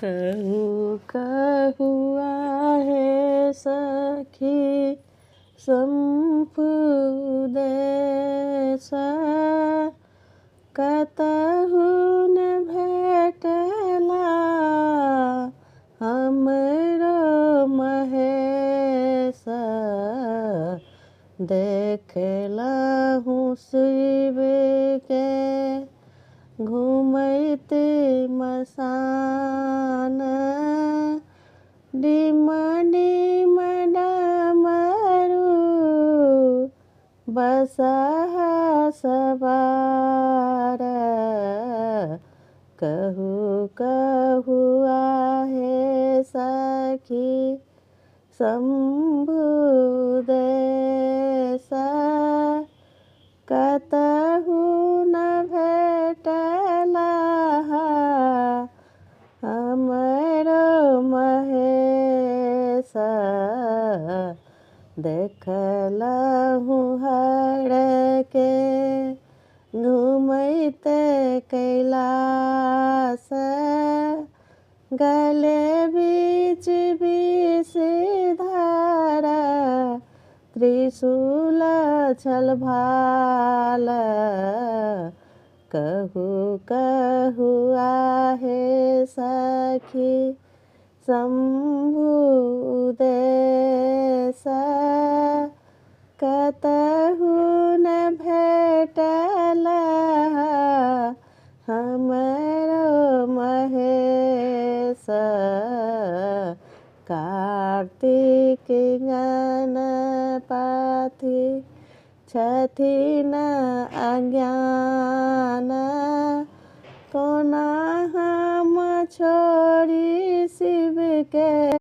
कहूँ कहुआ है सखी संपुदेश कतहु न भेटला हमरो महेश देखलहु शिव के घूमैत मसान डिम डिम डमरू बसहा सवार कहूँ कहुआ है सखी शंभुदेश कतहु न भेटला हमरो महेश देखलहु हर के घूमैत कैलाश गले बीच विषधर त्रिशूल छल भाल कहूँ कहुआ है सखी शंभुदेश कतहु न भेटला हमरो महेश कार्तिक गणपति छथिन अज्ञान कोना हम छोड़ी शिव के